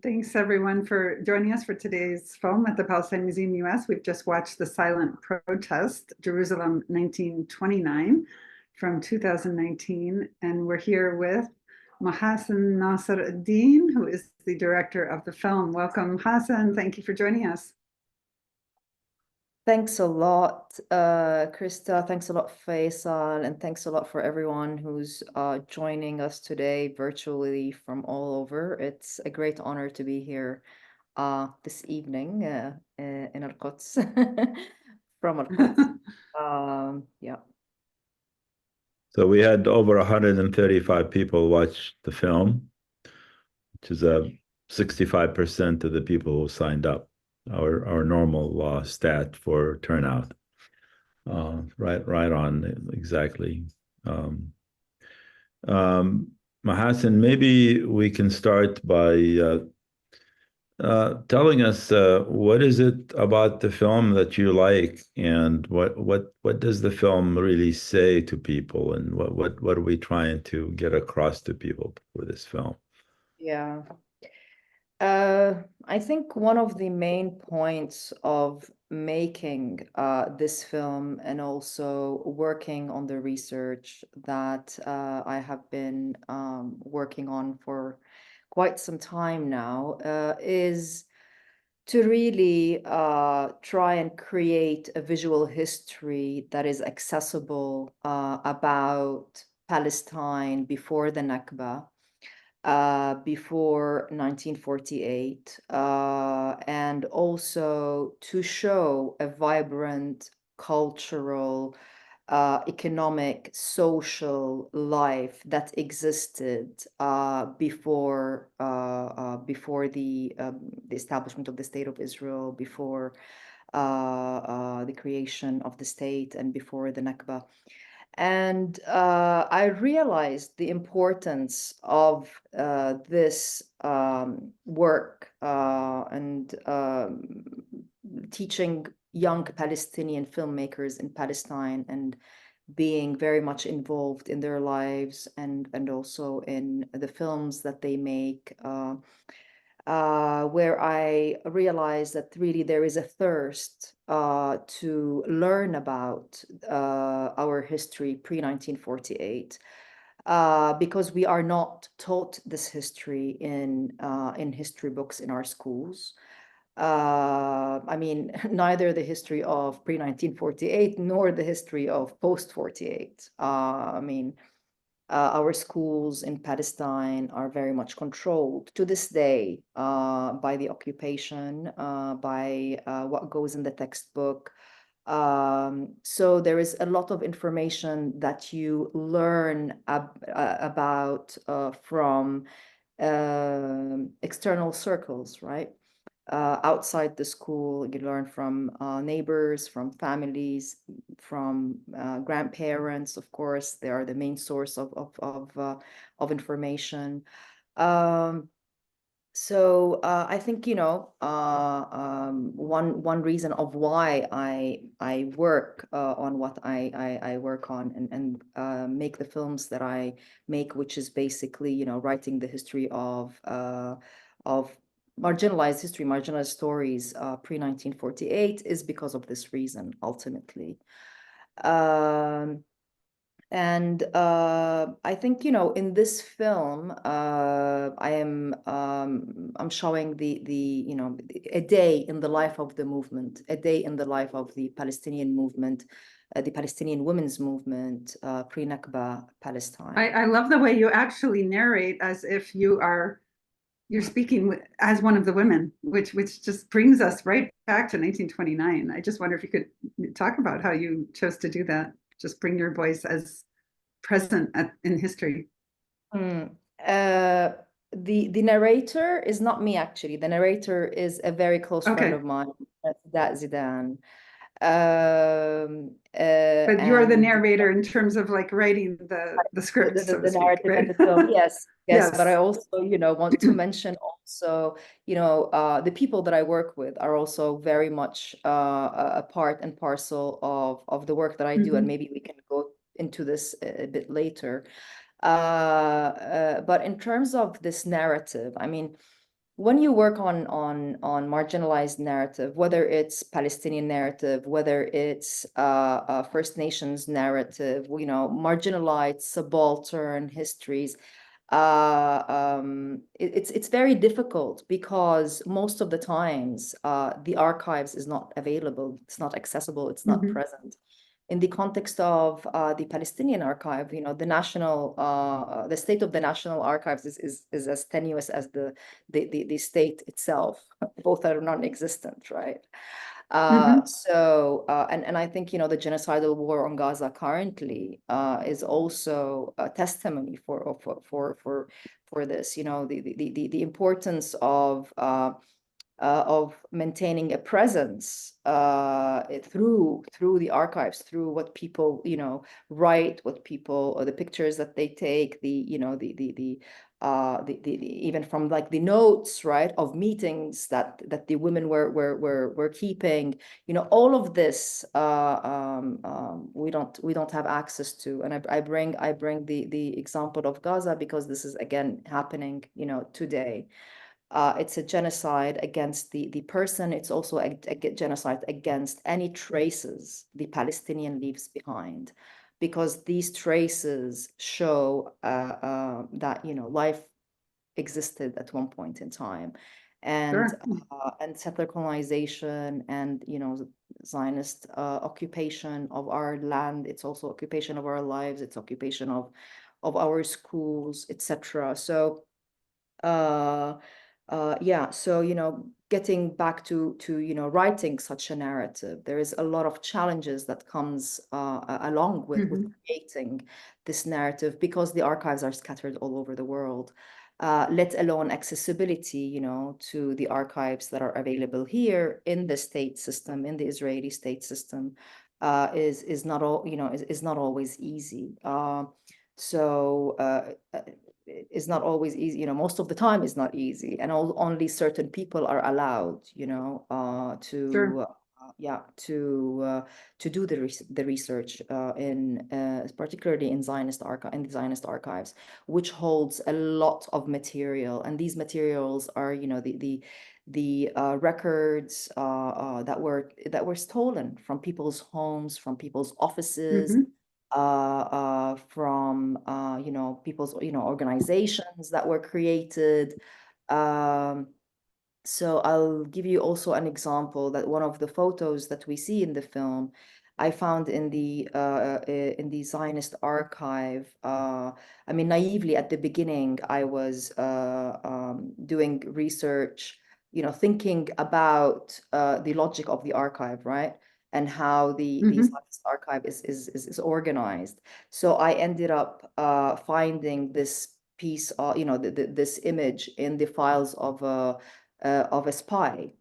Thanks everyone for joining us for today's film at the Palestine Museum US. We've just watched The Silent Protest, Jerusalem 1929 from 2019. And we're here with Mahasen Nasser-Eldin, who is the director of the film. Welcome, Hassan. Thank you for joining us. Thanks a lot, Krista. Thanks a lot, Faisal, and thanks a lot for everyone who's joining us today virtually from all over. It's a great honor to be here this evening in Al-Quds, from Al-Quds. Yeah. So we had over 135 people watch the film, which is 65% of the people who signed up. Our normal stat for turnout. Right on exactly. Mahasen, maybe we can start by telling us what is it about the film that you like, and what does the film really say to people, and what are we trying to get across to people with this film? Yeah. I think one of the main points of making this film and also working on the research that I have been working on for quite some time now is to really try and create a visual history that is accessible about Palestine before the Nakba, before 1948, and also to show a vibrant cultural, economic, social life that existed before the establishment of the State of Israel, before the creation of the state, and before the Nakba. And I realized the importance of this work and teaching young Palestinian filmmakers in Palestine and being very much involved in their lives and also in the films that they make, where I realized that really there is a thirst to learn about our history pre-1948, because we are not taught this history in history books in our schools. I mean, neither the history of pre-1948 nor the history of post-48. I mean, our schools in Palestine are very much controlled to this day by the occupation, by what goes in the textbook. So there is a lot of information that you learn about from external circles, right? Outside the school, you learn from neighbors, from families, from grandparents. Of course, they are the main source of information. So I think, you know, one reason of why I work on what I work on and make the films that I make, which is basically, you know, writing the history of marginalized history, marginalized stories pre-1948, is because of this reason, ultimately. And I think, you know, in this film, I'm showing the you know, a day in the life of the movement, a day in the life of the Palestinian movement, the Palestinian women's movement, pre-Nakba Palestine. I love the way you actually narrate as if you're speaking as one of the women, which just brings us right back to 1929. I just wonder if you could talk about how you chose to do that. Just bring your voice as present in history. The narrator is not me, actually. The narrator is a very close friend of mine, that's Zidane. But you're the narrator in terms of like writing the script, so to the speak, narrative right? of the film. Yes, yes, Yes. but I also, you know, want to mention also, you know, the people that I work with are also very much a part and parcel of the work that I do, and maybe we can go into this a bit later. But in terms of this narrative, I mean, when you work on marginalized narrative, whether it's Palestinian narrative, whether it's First Nations narrative, you know, marginalized, subaltern histories, it's very difficult because most of the times the archives is not available, it's not accessible, it's not present. In the context of the Palestinian archive, you know, the state of the national archives is as tenuous as the state itself. Both are non-existent, right? So and I think, you know, the genocidal war on Gaza currently is also a testimony for this, you know, the importance of maintaining a presence through the archives, through what people, you know, write, what people, or the pictures that they take, you know, even from like the notes, right, of meetings that the women were keeping, you know, all of this we don't have access to. And I bring the example of Gaza because this is again happening, you know, today. It's a genocide against the person. It's also a genocide against any traces the Palestinian leaves behind, because these traces show that, you know, life existed at one point in time, and settler colonization and, you know, Zionist occupation of our land. It's also occupation of our lives. It's occupation of our schools, etc. So. Yeah, so, you know, getting back to you know, writing such a narrative, there is a lot of challenges that comes along with creating this narrative, because the archives are scattered all over the world, let alone accessibility, you know, to the archives that are available here in the state system, in the Israeli state system, is not all, you know, is not always easy. Is not always easy, you know, most of the time is not easy, and only certain people are allowed, you know, to do the research in particularly in the Zionist archives, which holds a lot of material, and these materials are, you know, the records that were stolen from people's homes, from people's offices, from you know, people's, you know, organizations that were created. So I'll give you also an example that one of the photos that we see in the film, I found in the Zionist archive. I mean, naively at the beginning, I was doing research, you know, thinking about the logic of the archive, right? And how the Zionist archive is organized. So I ended up finding this piece, you know, this image in the files of a spy.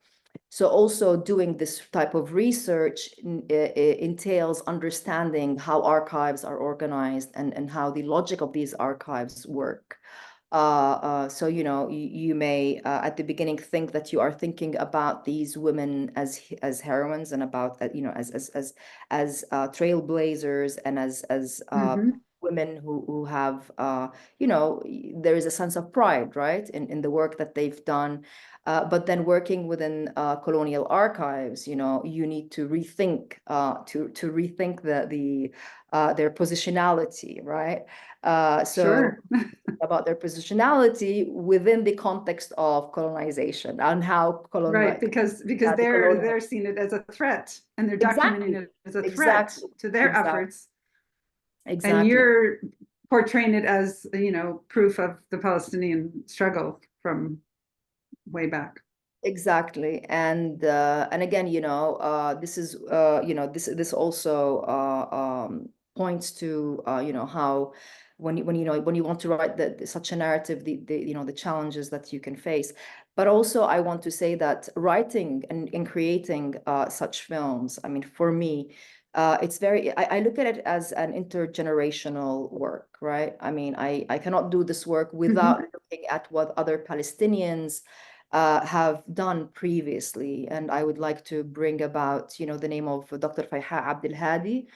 So also doing this type of research entails understanding how archives are organized and how the logic of these archives work. So, you know, you may at the beginning think that you are thinking about these women as heroines, and about you know, as trailblazers, and as women who have you know, there is a sense of pride, right, in the work that they've done. But then working within colonial archives, you know, you need to rethink to rethink their positionality, right? So about their positionality within the context of colonization, and how right, because they're seeing it as a threat, and they're documenting it as a threat to their efforts. And you're portraying it as, you know, proof of the Palestinian struggle from way back. Exactly. And again, you know, this is you know, this also points to you know, how when you want to write such a narrative, the you know, the challenges that you can face. But also I want to say that writing and in creating such films, I mean, for me, it's very, I look at it as an intergenerational work, right? I mean, I cannot do this work without looking at what other Palestinians have done previously. And I would like to bring about, you know, the name of Dr. Fayha Abdelhadi,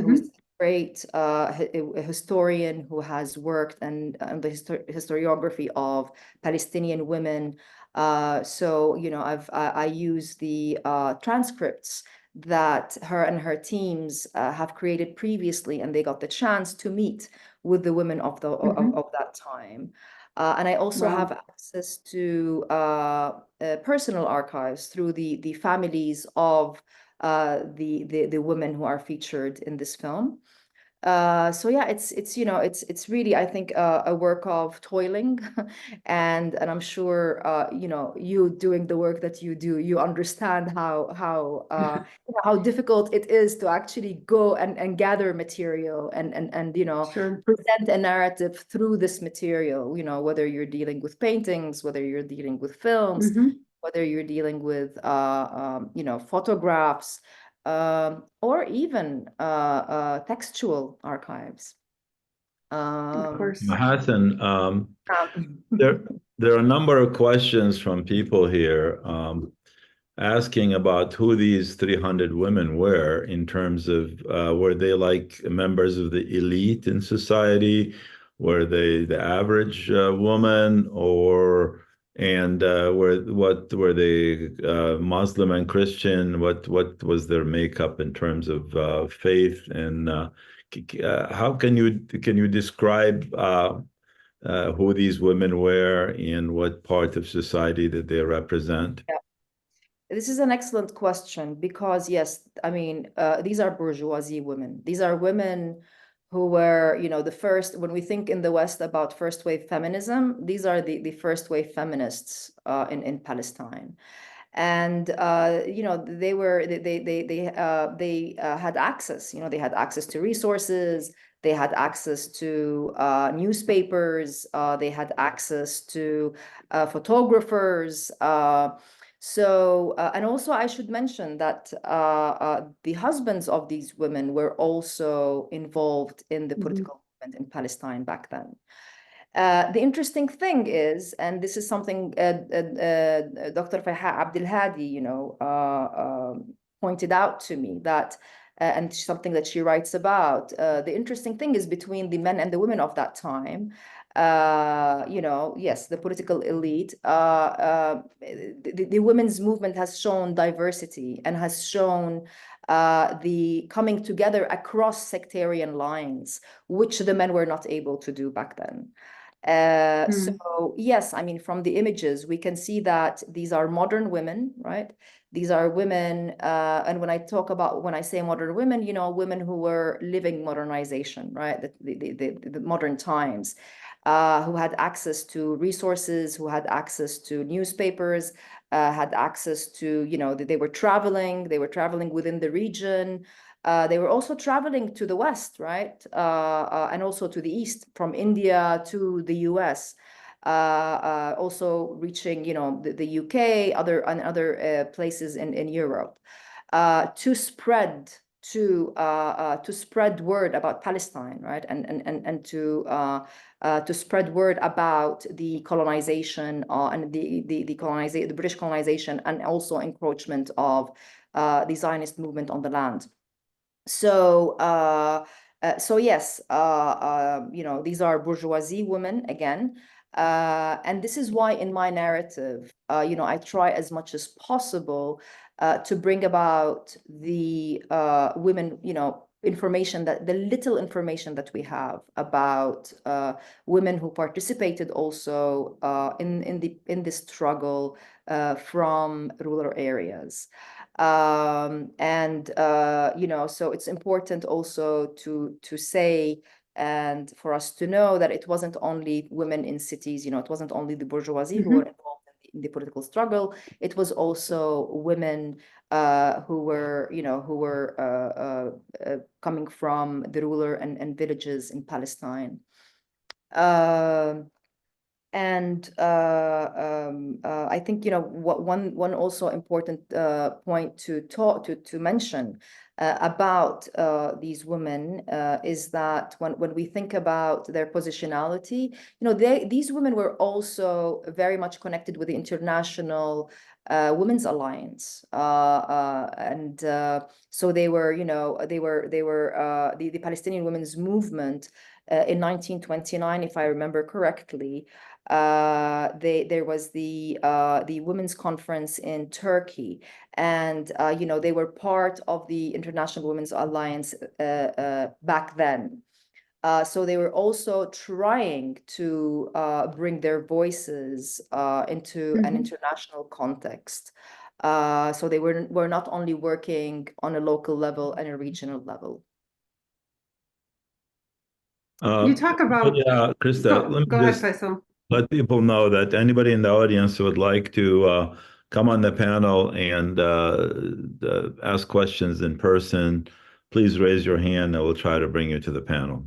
who's great a historian who has worked and on the historiography of Palestinian women. So, you know, I use the transcripts that her and her teams have created previously, and they got the chance to meet with the women of the of that time. And I also have access to personal archives through the families of the women who are featured in this film. So yeah, it's you know it's really, I think, a work of toiling, and I'm sure you know, you doing the work that you do, you understand you know, how difficult it is to actually go and gather material and you know, Sure. present a narrative through this material. You know, whether you're dealing with paintings, whether you're dealing with films, whether you're dealing with you know, photographs, or even textual archives. Of course. Mahasen, Um, there are a number of questions from people here asking about who these 300 women were in terms of were they like members of the elite in society? Were they the average woman, or what were they Muslim and Christian? What was their makeup in terms of faith? And how can you describe who these women were and what part of society did they represent? yeah. This is an excellent question because, yes, I mean, these are bourgeoisie women. These are women who were, you know, the first, when we think in the West about first wave feminism, these are the first wave feminists in Palestine. And you know, they had access, you know, they had access to resources, they had access to newspapers, they had access to photographers. And also I should mention that the husbands of these women were also involved in the political movement in Palestine back then. The interesting thing is, and this is something Dr. Farha Abdelhadi, you know, pointed out to me, that, and something that she writes about, the interesting thing is between the men and the women of that time, you know, yes, the political elite, the women's movement has shown diversity and has shown the coming together across sectarian lines, which the men were not able to do back then. So yes, I mean, from the images, we can see that these are modern women, right? These are women, and when I say modern women, you know, women who were living modernization, right? The modern times, who had access to resources, who had access to newspapers, had access to, you know, they were traveling within the region. They were also traveling to the West, right? And also to the East, from India to the US. Also reaching, you know, the UK, other places in Europe, to spread word about Palestine, right? And to spread word about the colonization and the British colonization, and also encroachment of the Zionist movement on the land. So yes, you know, these are bourgeoisie women again. And this is why in my narrative, you know, I try as much as possible to bring about the women, you know, information, that the little information that we have about women who participated also in the struggle from rural areas. And you know, so it's important also to say, and for us to know, that it wasn't only women in cities, you know, it wasn't only the bourgeoisie who were involved in the political struggle. It was also women who were, you know, coming from the rural and villages in Palestine. And I think, what one also important point to mention about these women is that when we think about their positionality, these women were also very much connected with the International Women's Alliance, and so they were, the Palestinian Women's Movement in 1929, if I remember correctly. There was the Women's Conference in Turkey, and they were part of the International Women's Alliance back then. So they were also trying to bring their voices into an international context. So they were not only working on a local level and a regional level. You talk about. Yeah, Krista, let me go ahead, just Faisal. let people know that anybody in the audience who would like to come on the panel and ask questions in person, please raise your hand and we'll try to bring you to the panel.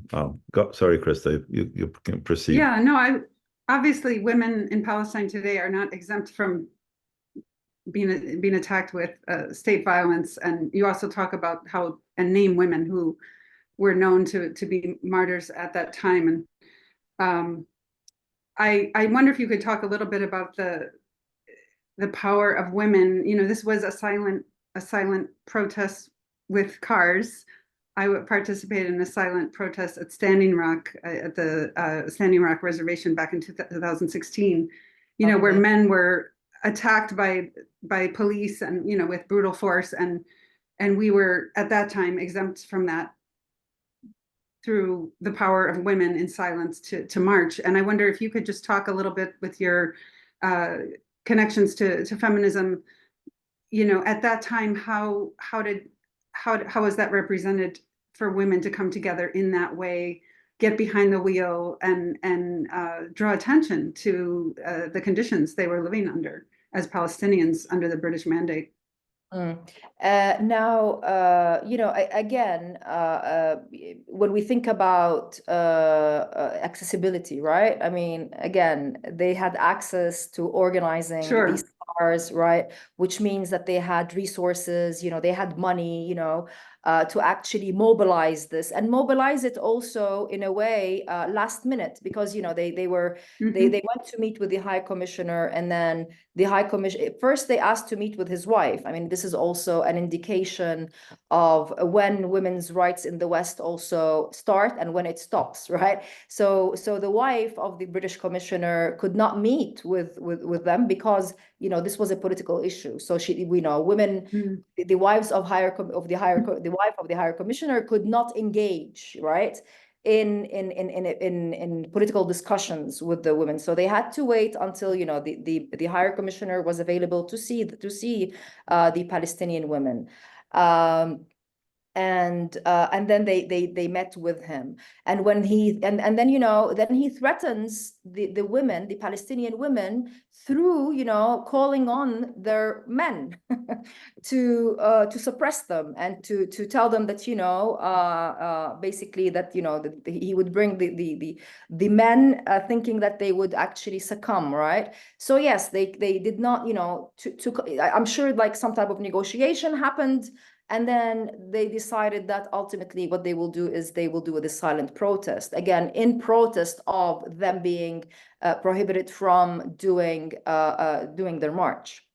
Sorry, Krista, you can proceed. Yeah, no, obviously women in Palestine today are not exempt from being attacked with state violence. And you also talk about how, and name women who were known to be martyrs at that time. And I wonder if you could talk a little bit about the power of women. This was a silent protest with cars. I would participate in a silent protest at Standing Rock, at the Standing Rock Reservation back in 2016, where men were attacked by police and, with brutal force. And we were at that time exempt from that through the power of women in silence to march. And I wonder if you could just talk a little bit with your connections to feminism, at that time, how was that represented for women to come together in that way, get behind the wheel and draw attention to the conditions they were living under as Palestinians under the British Mandate? Now, again, when we think about accessibility, right? I mean, again, they had access to organizing these cars, right? Which means that they had resources, they had money, to actually mobilize this and mobilize it also in a way last minute, because they went to meet with the High Commissioner, and then the High Commissioner first they asked to meet with his wife. I mean, this is also an indication of when women's rights in the West also start and when it stops, right? So the wife of the British Commissioner could not meet with them because this was a political issue. So women, the wives of the wife of the Higher Commissioner could not engage, right, in political discussions with the women. So they had to wait until the Higher Commissioner was available to see the Palestinian women. And then they met with him, and when he then he threatens the women, the Palestinian women, through calling on their men to suppress them and to tell them that basically that that he would bring the men, thinking that they would actually succumb, right? So yes, they did not I'm sure like some type of negotiation happened. And then they decided that ultimately what they will do is they will do the silent protest, again, in protest of them being prohibited from doing their march.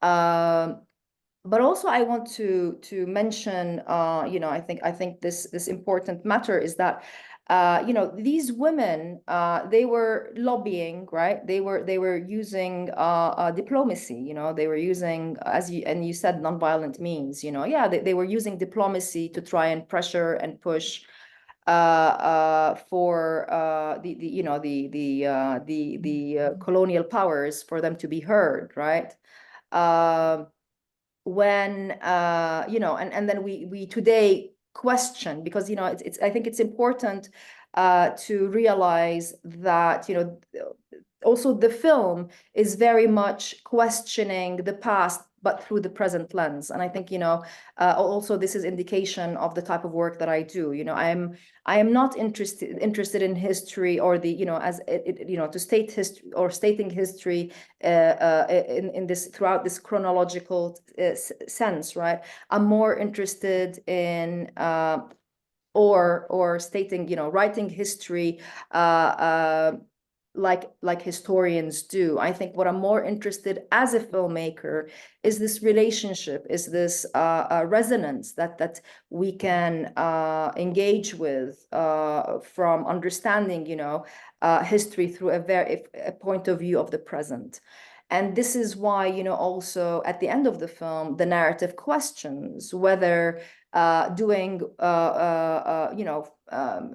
But also I want to mention, I think this important matter is that these women, they were lobbying, right? They were using diplomacy. They were using, you said, nonviolent means. They were using diplomacy to try and pressure and push for the colonial powers, for them to be heard, right? When and then we today question, because I think it's important to realize that also the film is very much questioning the past, but through the present lens. And I think, also this is indication of the type of work that I do. I am not interested in history or the, as to state history or stating history in this throughout this chronological sense, right? I'm more interested in or stating, writing history like historians do. I think what I'm more interested as a filmmaker is this relationship, is this resonance that we can engage with from understanding, history through a point of view of the present. And this is why, also at the end of the film, the narrative questions whether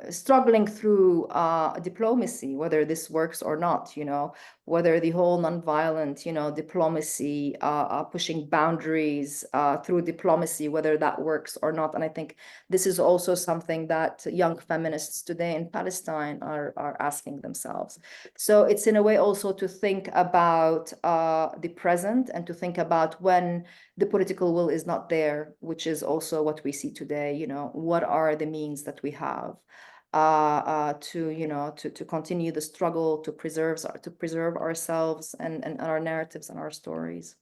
struggling through diplomacy, whether this works or not, whether the whole nonviolent, diplomacy, pushing boundaries through diplomacy, whether that works or not. And I think this is also something that young feminists today in Palestine are asking themselves. So it's in a way also to think about the present and to think about when the political will is not there, which is also what we see today. What are the means that we have to continue the struggle to preserve ourselves and our narratives and our stories.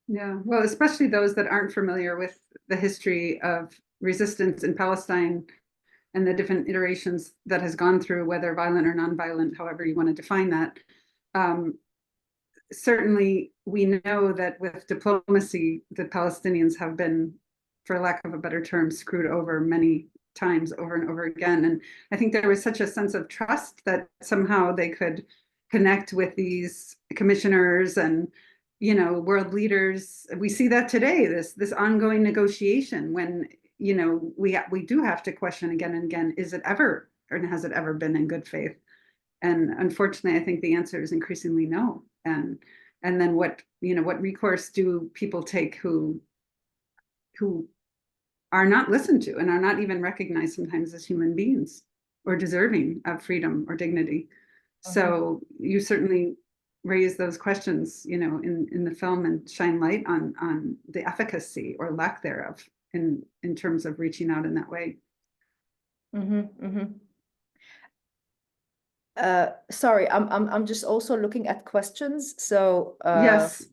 Yeah, well, especially those that aren't familiar with the history of resistance in Palestine and the different iterations that has gone through, whether violent or nonviolent, however you want to define that. Certainly, we know that with diplomacy, the Palestinians have been, for lack of a better term, screwed over many times over and over again. And I think there was such a sense of trust that somehow they could connect with these commissioners and world leaders. We see that today, this ongoing negotiation when we do have to question again and again, is it ever, or has it ever been in good faith? And unfortunately, I think the answer is increasingly no. And then what recourse do people take who are not listened to and are not even recognized sometimes as human beings or deserving of freedom or dignity? So you certainly raise those questions, in the film and shine light on the efficacy or lack thereof in terms of reaching out in that way. Sorry, I'm just also looking at questions. So yes.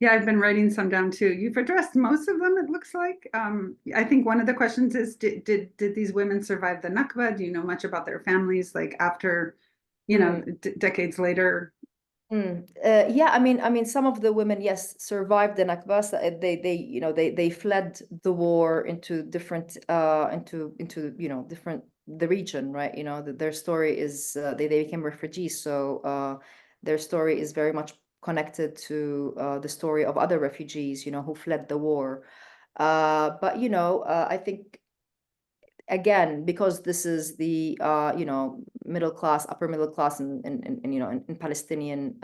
Yeah, I've been writing some down too. You've addressed most of them, it looks like. I think one of the questions is, did these women survive the Nakba? Do you know much about their families, like after, decades later? Yeah, I mean, some of the women, yes, survived the Nakba. They fled the war into different different the region, right? Their story is they became refugees, so their story is very much connected to the story of other refugees, who fled the war. But I think, again, because this is the middle class, upper middle class in Palestinian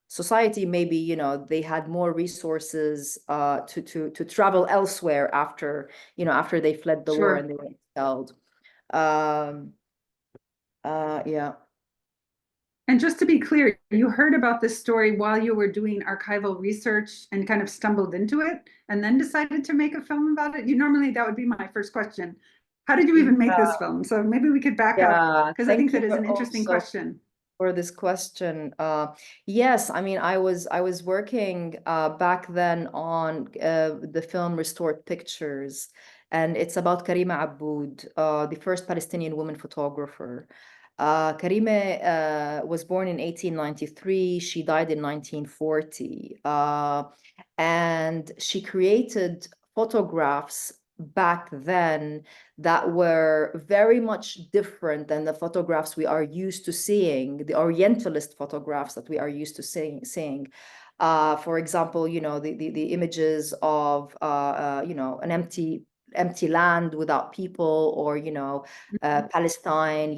society, maybe they had more resources to travel elsewhere after they fled the war and they were expelled. Yeah. And just to be clear, you heard about this story while you were doing archival research and kind of stumbled into it and then decided to make a film about it? Normally that would be my first question. How did you even make this film? So maybe we could back up, because I think that is an interesting question. For this question. Yes, I mean, I was working back then on the film Restored Pictures, and it's about Karima Aboud, the first Palestinian woman photographer. Karima was born in 1893. She died in 1940. And she created photographs back then that were very much different than the photographs we are used to seeing, the Orientalist photographs that we are used to seeing. For example, the images of an empty land without people, or Palestine,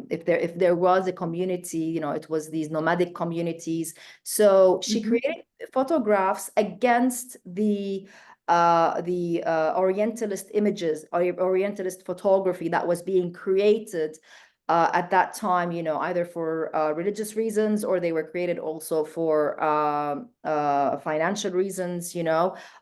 if there was a community, it was these nomadic communities. So she created photographs against the Orientalist images or Orientalist photography that was being created at that time, either for religious reasons, or they were created also for financial reasons,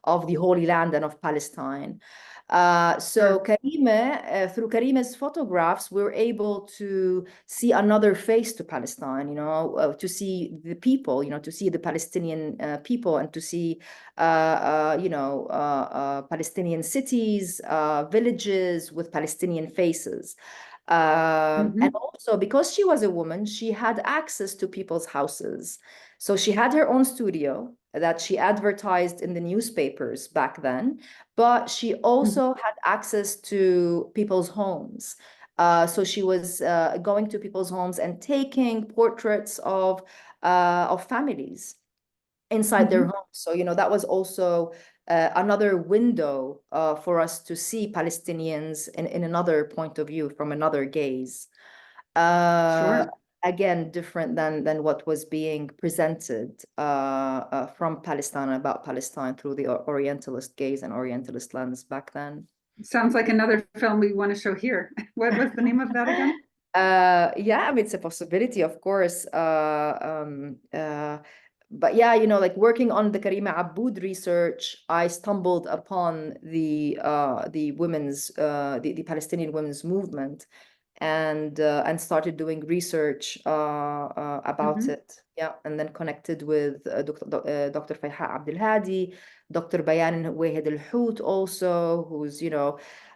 of the Holy Land and of Palestine. So Karime, through Karime's photographs, we were able to see another face to Palestine, to see the people, to see the Palestinian people, and to see, Palestinian cities, villages with Palestinian faces. And also, because she was a woman, she had access to people's houses. So she had her own studio that she advertised in the newspapers back then, but she also had access to people's homes. So she was going to people's homes and taking portraits of families inside their homes. So, that was also another window for us to see Palestinians in another point of view, from another gaze. Sure. Again, different than what was being presented from Palestine, about Palestine, through the Orientalist gaze and Orientalist lens back then. Sounds like another film we want to show here. What was the name of that again? Yeah, I mean, it's a possibility, of course. But yeah, like working on the Karima Aboud research, I stumbled upon the women's the Palestinian women's movement, and started doing research about it. Yeah, and then connected with Dr. Fayha Abdelhadi, Dr. Bayan Wahed Al-Hout also, who's,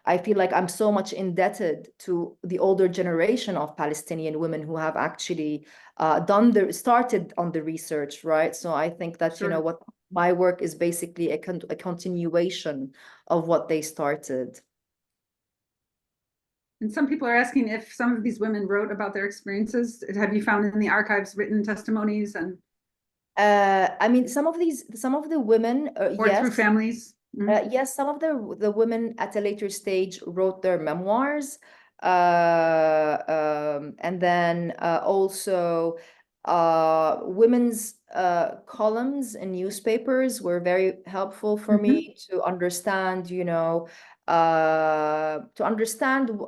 I feel like I'm so much indebted to the older generation of Palestinian women who have actually started on the research, right? So I think that, Sure. what my work is basically a continuation of what they started. And some people are asking if some of these women wrote about their experiences. Have you found in the archives written testimonies and I mean, some of the women, or yes. through families? Yes, some of the women at a later stage wrote their memoirs, and then also women's columns in newspapers were very helpful for me to understand,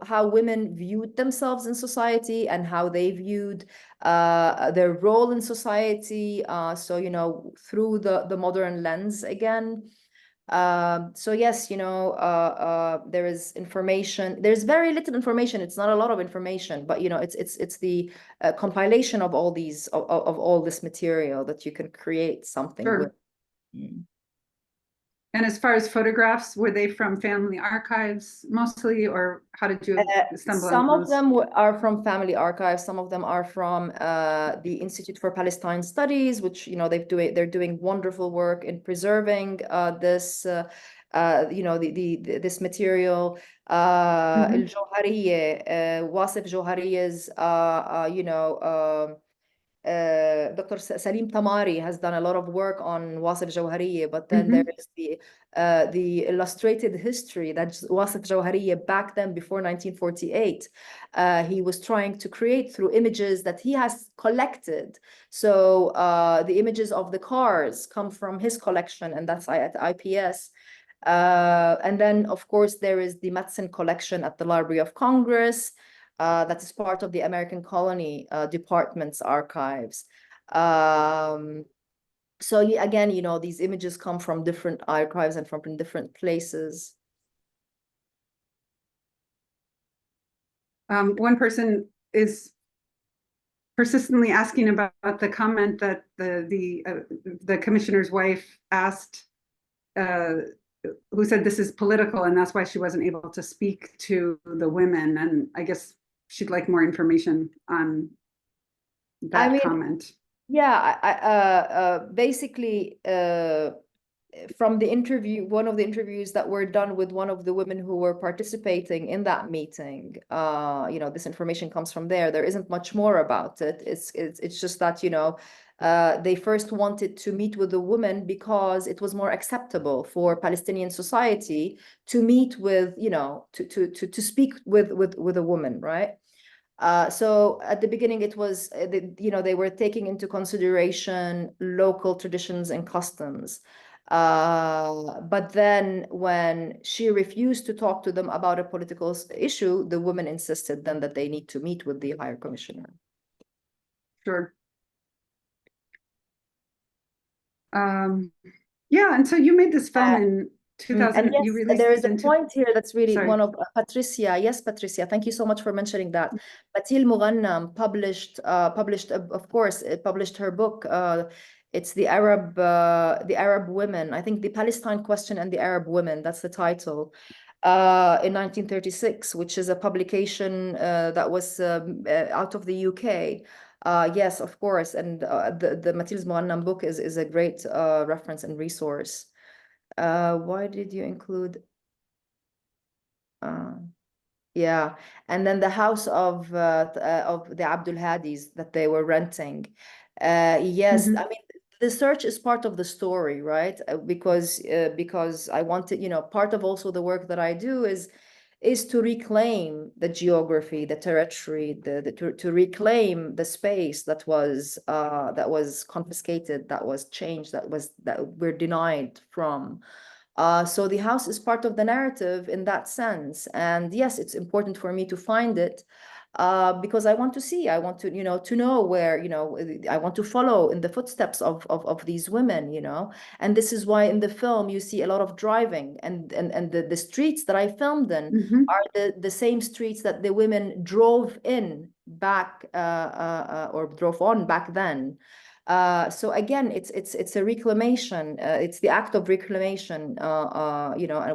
how women viewed themselves in society and how they viewed their role in society. So, through the modern lens again. So yes, there is information. There's very little information. It's not a lot of information, but it's the compilation of all these of all this material that you can create something Sure. with. And as far as photographs, were they from family archives mostly, or how did you stumble on Some of those? them are from family archives. Some of them are from the Institute for Palestine Studies, which they're doing wonderful work in preserving this this material. الجوهرية, Wasif Johariya's Dr. Salim Tamari has done a lot of work on Wasif Jawhariya, but then there is the illustrated history that Wasif Jawhariya back then, before 1948, he was trying to create through images that he has collected. So the images of the cars come from his collection, and that's at IPS. And then, of course, there is the Mahasen collection at the Library of Congress. That is part of the American Colony Department's archives. So again, these images come from different archives and from different places. One person is persistently asking about the comment that the commissioner's wife asked, who said this is political, and that's why she wasn't able to speak to the women. And I guess she'd like more information on that comment. Yeah, basically, from the interview, one of the interviews that were done with one of the women who were participating in that meeting, this information comes from there. There isn't much more about it. It's just that, they first wanted to meet with the woman because it was more acceptable for Palestinian society to meet with, to speak with a woman, right? So at the beginning, it was, they were taking into consideration local traditions and customs. But then when she refused to talk to them about a political issue, the women insisted then that they need to meet with the Higher Commissioner. Sure. Yeah, and so you made this film in 2000. And yes, you released there this is a in point here that's really Sorry. one of Patricia. Yes, Patricia, thank you so much for mentioning that. Matil Mughannam published, of course, it published her book. It's the Arab Women. I think the Palestine Question and the Arab Women. That's the title. In 1936, which is a publication that was out of the UK. Yes, of course, and the Matil Mughannam book is a great reference and resource. Why did you include? Yeah, and then the house of the Abdul Hadis that they were renting. Yes, I mean the search is part of the story, right? Because I wanted, part of also the work that I do is to reclaim the geography, the territory, to reclaim the space that was confiscated, that was changed, that we're denied from. So the house is part of the narrative in that sense. And yes, it's important for me to find it because I want to see, I want to, to know where, I want to follow in the footsteps of these women, and this is why in the film you see a lot of driving and the streets that I filmed in are the same streets that the women drove in back or drove on back then. So again, it's a reclamation. It's the act of reclamation,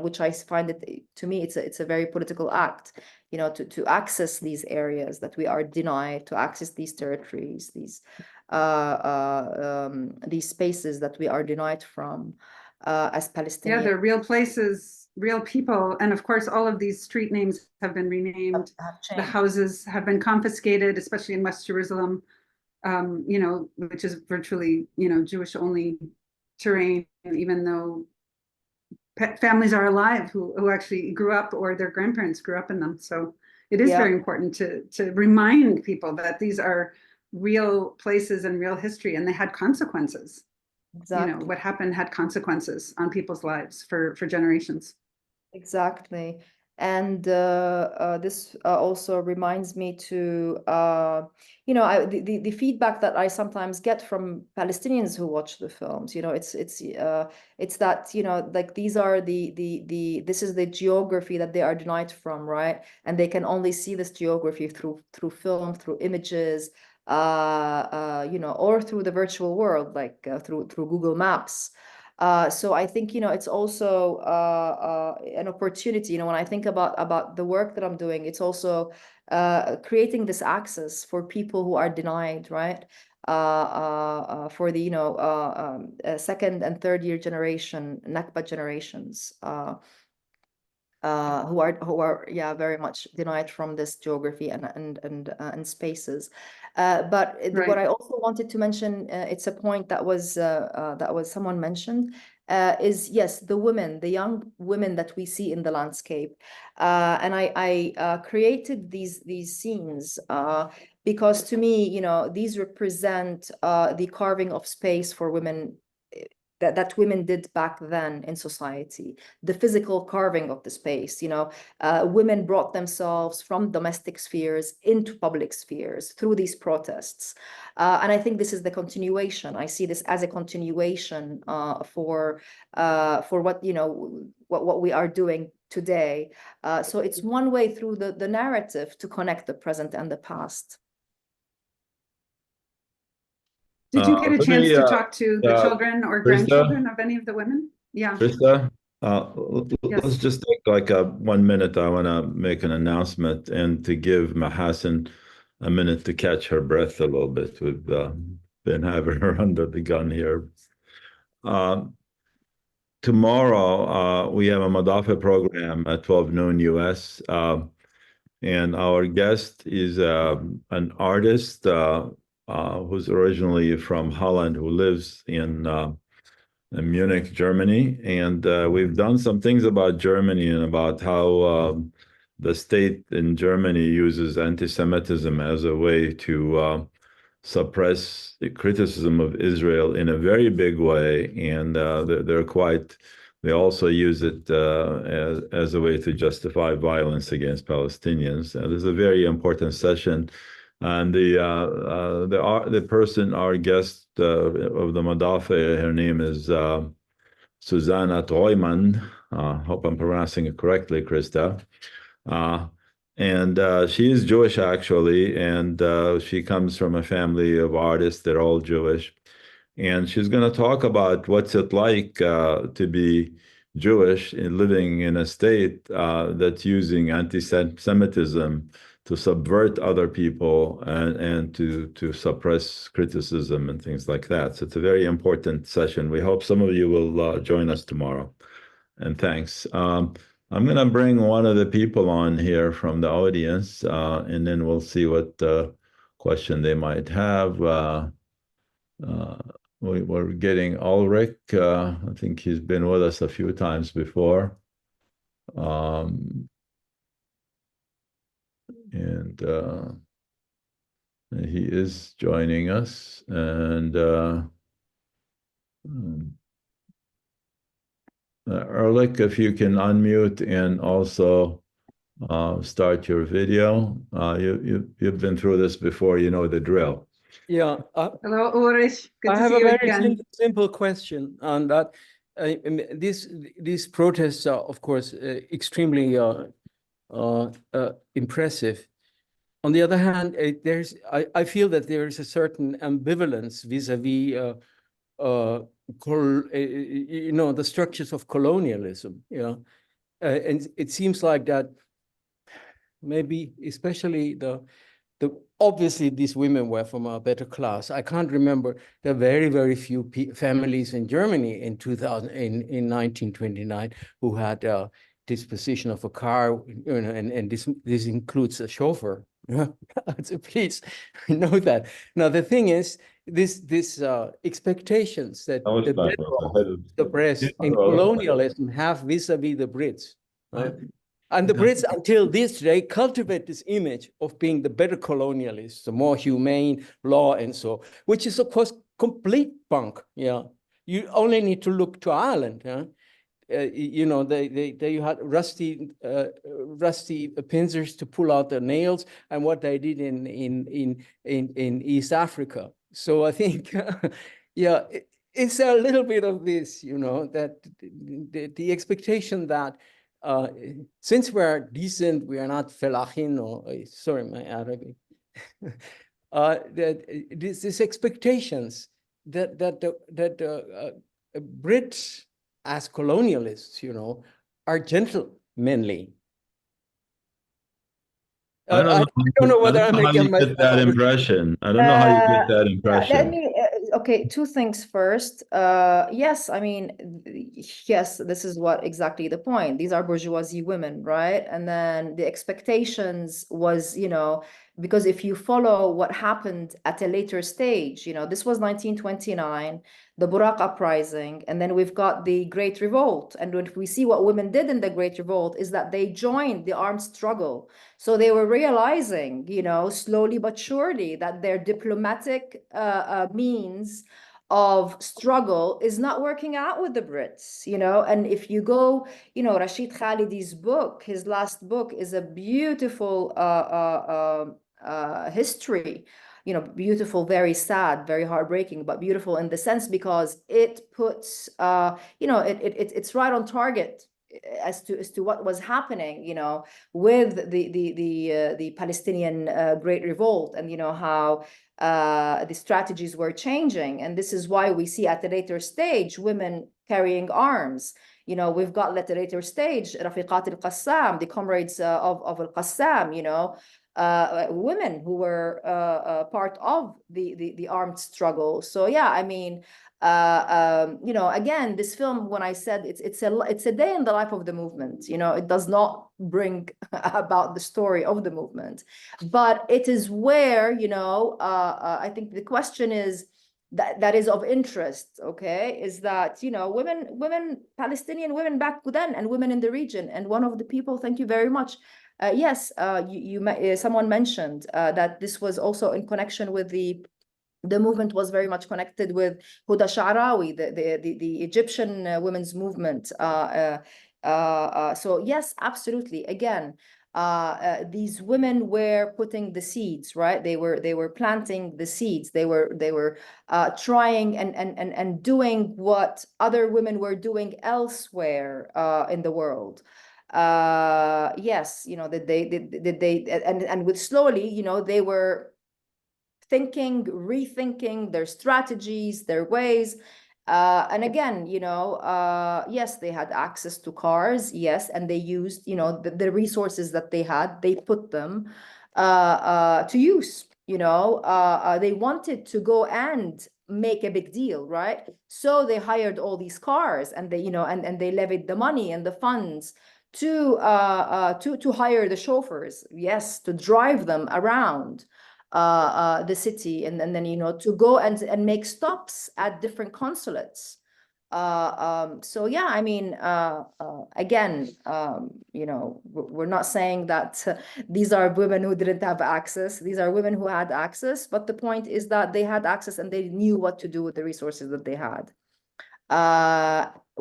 which I find it, to me, it's a very political act, to access these areas that we are denied, to access these territories, these spaces that we are denied from as Palestinians. Yeah, they're real places, real people, and of course, all of these street names have been renamed. The houses have been confiscated, especially in West Jerusalem. Which is virtually, Jewish only terrain, even though families are alive who actually grew up or their grandparents grew up in them. So it is very important to remind people that these are real places and real history, and they had consequences. Exactly. What happened had consequences on people's lives for generations. Exactly. And this also reminds me to, the feedback that I sometimes get from Palestinians who watch the films. It's that, like these are this is the geography that they are denied from, right? And they can only see this geography through film, through images, or through the virtual world, like through Google Maps. So I think, it's also an opportunity, when I think about the work that I'm doing, it's also creating this access for people who are denied, right? For the, second and third year generation, Nakba generations, who are very much denied from this geography and spaces. But what I also wanted to mention, it's a point that was someone mentioned, is yes, the women, the young women that we see in the landscape, and I created these scenes because to me, these represent the carving of space for women that women did back then in society, the physical carving of the space. Women brought themselves from domestic spheres into public spheres through these protests. And I think this is the continuation. I see this as a continuation for what, what we are doing today. So it's one way through the narrative to connect the present and the past. Did you get a chance to talk to the children or grandchildren of any of the women? Yeah. Krista, Yes. let's just take like 1 minute. I want to make an announcement and to give Mahasen a minute to catch her breath a little bit. We've been having her under the gun here. Tomorrow, we have a Madafa program at 12 noon US. And our guest is an artist who's originally from Holland, who lives in Munich, Germany. And we've done some things about Germany and about how the state in Germany uses anti-Semitism as a way to suppress the criticism of Israel in a very big way, and they also use it as a way to justify violence against Palestinians. This is a very important session, and the person, our guest of the Madafe, her name is Susanna Treumann. Hope I'm pronouncing it correctly, Krista. And she is Jewish, actually, and she comes from a family of artists. They're all Jewish. And she's going to talk about what's it like to be Jewish and living in a state that's using anti-Semitism to subvert other people and to suppress criticism and things like that. So it's a very important session. We hope some of you will join us tomorrow. And thanks. I'm going to bring one of the people on here from the audience, and then we'll see what question they might have. We're getting Ulrich. I think he's been with us a few times before. And he is joining us. And Ulrich, if you can unmute and also start your video. You've been through this before, you know the drill. Yeah. Hello, Ulrich. Good I to have see a you very again. simple question on that. These protests are, of course, extremely impressive. On the other hand, I feel that there is a certain ambivalence vis-a-vis the structures of colonialism. And it seems like that maybe especially obviously these women were from a better class. I can't remember. There are very, very few families in Germany in 1929 who had disposition of a car, and this includes a chauffeur. So please know that. Now the thing is, this expectations that the press in colonialism have vis-a-vis the Brits, right? And the Brits, until this day, cultivate this image of being the better colonialists, the more humane law and so, which is, of course, complete bunk. You only need to look to Ireland. They had rusty pincers to pull out the nails, and what they did in East Africa. So I think, it's a little bit of this, that the expectation that since we're decent, we are not felachin, or sorry, my Arabic. That these expectations that Brits as colonialists, are gentlemanly. I don't know whether I'm making that impression. I don't know how you get that impression. Let me, okay, two things first. Yes, I mean, yes, this is what exactly the point. These are bourgeoisie women, right? And then the expectations was, because if you follow what happened at a later stage, this was 1929, the Burak uprising, and then we've got the Great Revolt. And when we see what women did in the Great Revolt is that they joined the armed struggle. So they were realizing, slowly but surely, that their diplomatic means of struggle is not working out with the Brits, and if you go, Rashid Khalidi's book, his last book, is a beautiful history, beautiful, very sad, very heartbreaking, but beautiful in the sense because it puts, it's right on target as to what was happening, with the Palestinian Great Revolt, and how the strategies were changing. And this is why we see at a later stage women carrying arms. We've got at a later stage Rafiqat al-Qassam, the comrades of al-Qassam, women who were part of the armed struggle. So yeah, I mean, again, this film, when I said it's a day in the life of the movement, it does not bring about the story of the movement, but it is where, I think the question is that is of interest, okay, is that, women, Palestinian women back then, and women in the region. And one of the people, thank you very much. Yes, someone mentioned that this was also in connection with the The movement was very much connected with Huda Sha'rawi, the Egyptian women's movement. So yes, absolutely. Again, these women were putting the seeds, right? They were planting the seeds. They were trying and doing what other women were doing elsewhere in the world. Yes, you know, that they and with slowly, you know, they were thinking, rethinking their strategies, their ways. And again, you know, yes, they had access to cars, yes, and they used, you know, the resources that they had, they put them to use, you know. They wanted to go and make a big deal, right? So they hired all these cars, and they, you know, and they levied the money and the funds to hire the chauffeurs, yes, to drive them around the city, and then, you know, to go and make stops at different consulates. So yeah, I mean, again, you know, we're not saying that these are women who didn't have access. These are women who had access, but the point is that they had access and they knew what to do with the resources that they had.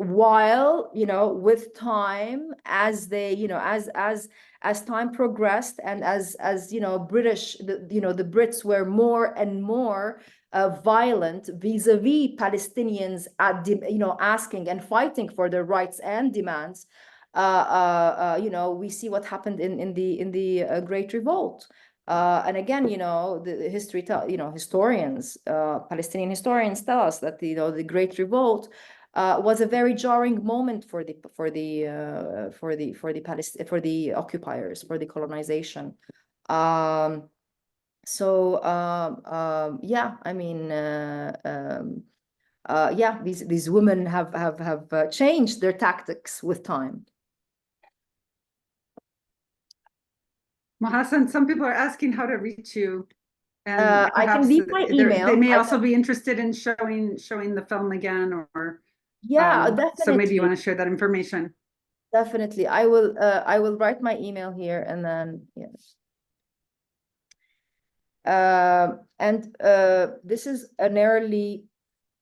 While, you know, with time, as they, you know, as time progressed, and as you know, you know, the Brits were more and more violent vis-a-vis Palestinians, you know, asking and fighting for their rights and demands. You know, we see what happened in the Great Revolt. And again, you know, the history, you know, historians, Palestinian historians tell us that, you know, the Great Revolt was a very jarring moment for the occupiers, for the colonization. Yeah, I mean, yeah, these women have changed their tactics with time. Mahasen, some people are asking how to reach you. And I can leave my email. They may also be interested in showing the film again, or yeah, definitely. So maybe you want to share that information. Definitely, I will write my email here, and then yes. And this is an early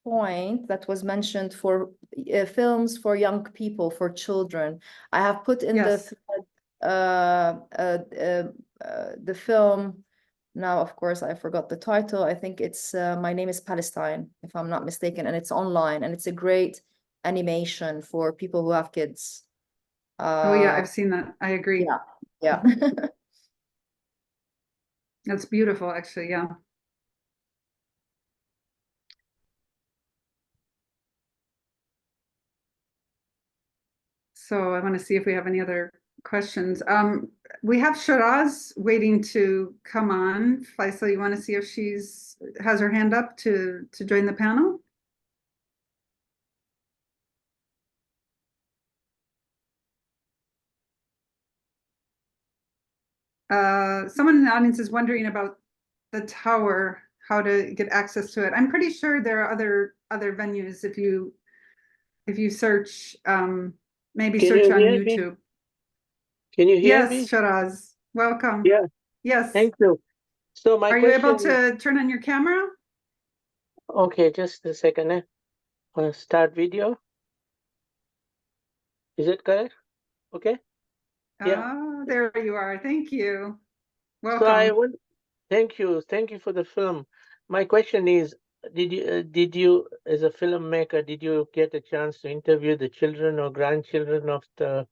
point that was mentioned for films for young people, for children. I have put in Yes. the film. Now, of course, I forgot the title. I think it's My Name is Palestine, if I'm not mistaken, and it's online, and it's a great animation for people who have kids. Oh yeah, I've seen that. I agree. Yeah. That's beautiful, actually. Yeah. So I want to see if we have any other questions. We have Shiraz waiting to come on. Faisal, you want to see if she's has her hand up to join the panel? Someone in the audience is wondering about the tower, how to get access to it. I'm pretty sure there are other venues if you search, maybe Can search you on hear me? YouTube. Can you hear Yes, me? Shiraz, welcome. Yeah, Yes. thank you. So my Are you able question to turn on your camera? okay, just a second. Start video. Is it correct? Okay. Yeah. Ah, there you are. Thank you. So I Welcome. want thank you for the film. My question is, did you as a filmmaker did you get a chance to interview the children or grandchildren of the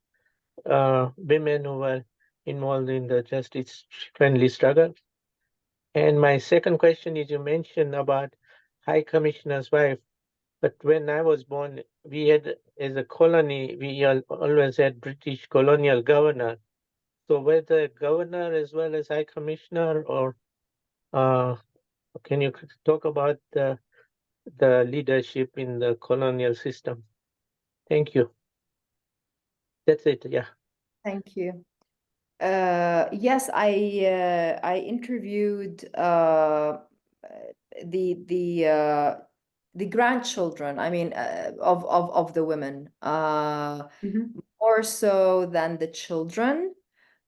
women who were involved in the justice friendly struggle? And my second question is, you mentioned about High Commissioner's wife, but when I was born, we had, as a colony, we always had British colonial governor. So whether governor as well as High Commissioner, or can you talk about the leadership in the colonial system? Thank you. That's it. Yeah. Thank you. Yes, I interviewed the grandchildren. I mean, of the women, more so than the children.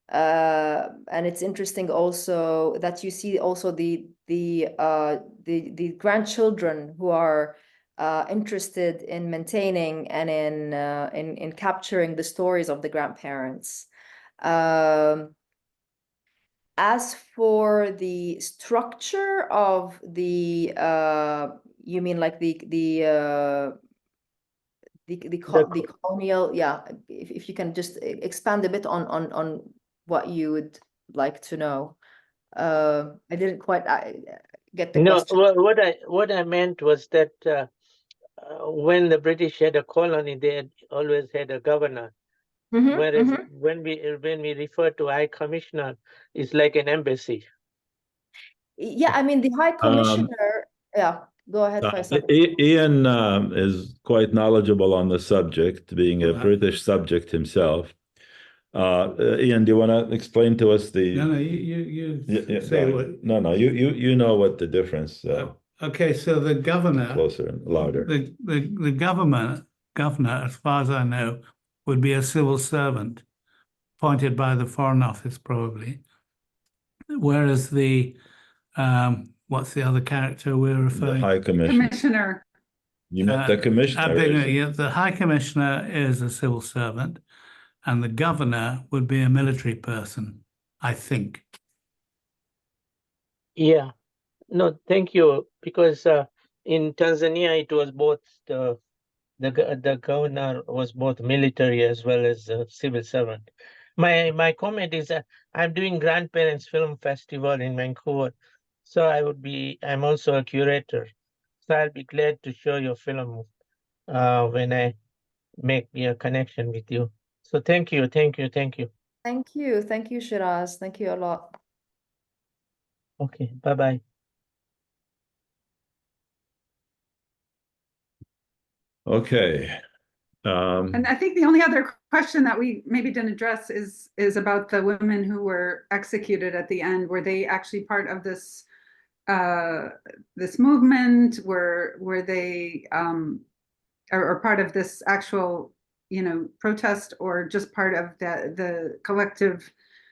And it's interesting also that you see also the the grandchildren who are interested in maintaining and in capturing the stories of the grandparents. As for the structure of the, you mean like the colonial, yeah. If you can just expand a bit on what you would like to know. I didn't quite get the No, question. what I meant was that when the British had a colony, they had always had a governor. Whereas when we refer to High Commissioner, it's like an embassy. Yeah, I mean the High Commissioner. Yeah, go ahead, Faisal. Ian is quite knowledgeable on the subject, being a British subject himself. Ian, do you want to explain to us the? No, you say go what. ahead. No, you know what the difference. Okay, so the governor, Closer and louder. the governor, as far as I know, would be a civil servant appointed by the Foreign Office, probably. Whereas the what's the other character we're The referring? High Commissioner. Commissioner. You meant the commissioner. Yeah, the High Commissioner is a civil servant, and the governor would be a military person, I think. Yeah, no, thank you. Because in Tanzania, it was both the governor was both military as well as a civil servant. My comment is that I'm doing Grandparents Film Festival in Vancouver, so I'm also a curator. So I'll be glad to show your film when I make a connection with you. So thank you. Thank you, Shiraz. Thank you a lot. Okay, bye-bye. Okay. And I think the only other question that we maybe didn't address is about the women who were executed at the end. Were they actually part of this this movement? Were they or part of this actual, protest, or just part of the collective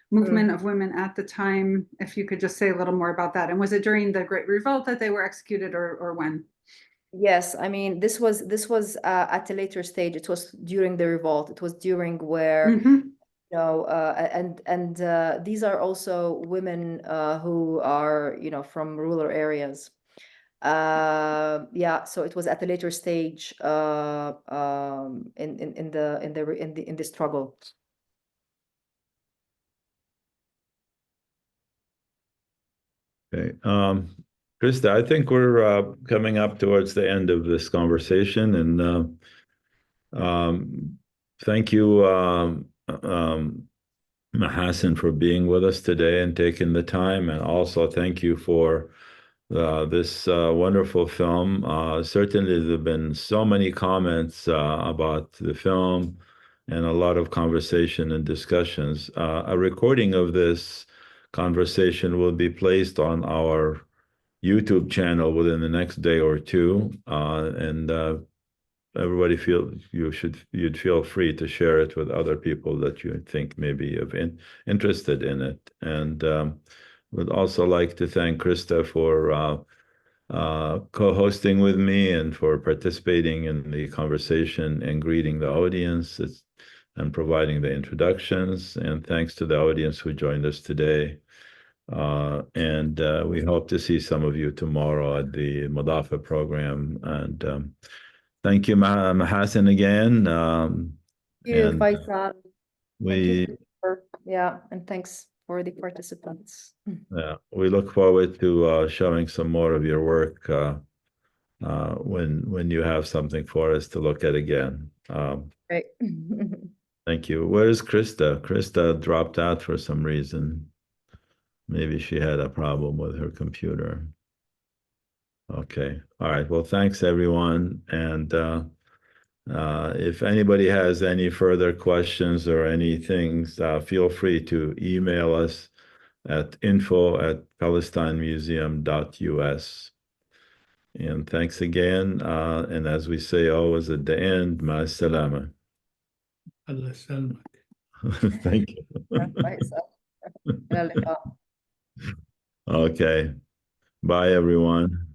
movement of women at the time? If you could just say a little more about that. And was it during the Great Revolt that they were executed, or when? Yes, I mean this was at a later stage. It was during the revolt. It was during where and these are also women who are from rural areas. Yeah, so it was at a later stage in the struggle. Okay. Krista, I think we're coming up towards the end of this conversation, and thank you, Mahasen, for being with us today and taking the time, and also thank you for this wonderful film. Certainly, there have been so many comments about the film and a lot of conversation and discussions. A recording of this conversation will be placed on our YouTube channel within the next day or two, and everybody you'd feel free to share it with other people that you think may be interested in it. And would also like to thank Krista for co-hosting with me and for participating in the conversation and greeting the audience and providing the introductions. And thanks to the audience who joined us today. And we hope to see some of you tomorrow at the Madafa program. And thank you, Mahasen, again. Thank you, Faisal. Yeah, and thanks for the participants. Yeah, we look forward to showing some more of your work when you have something for us to look at again. Great. Thank you. Where is Krista? Krista dropped out for some reason. Maybe she had a problem with her computer. Okay. All right. Well, thanks, everyone. And if anybody has any further questions or anything, feel free to email us at info@palestinemuseum.us. And thanks again. And as we say always at the end, ma salama. Thank you. Okay. Bye, everyone.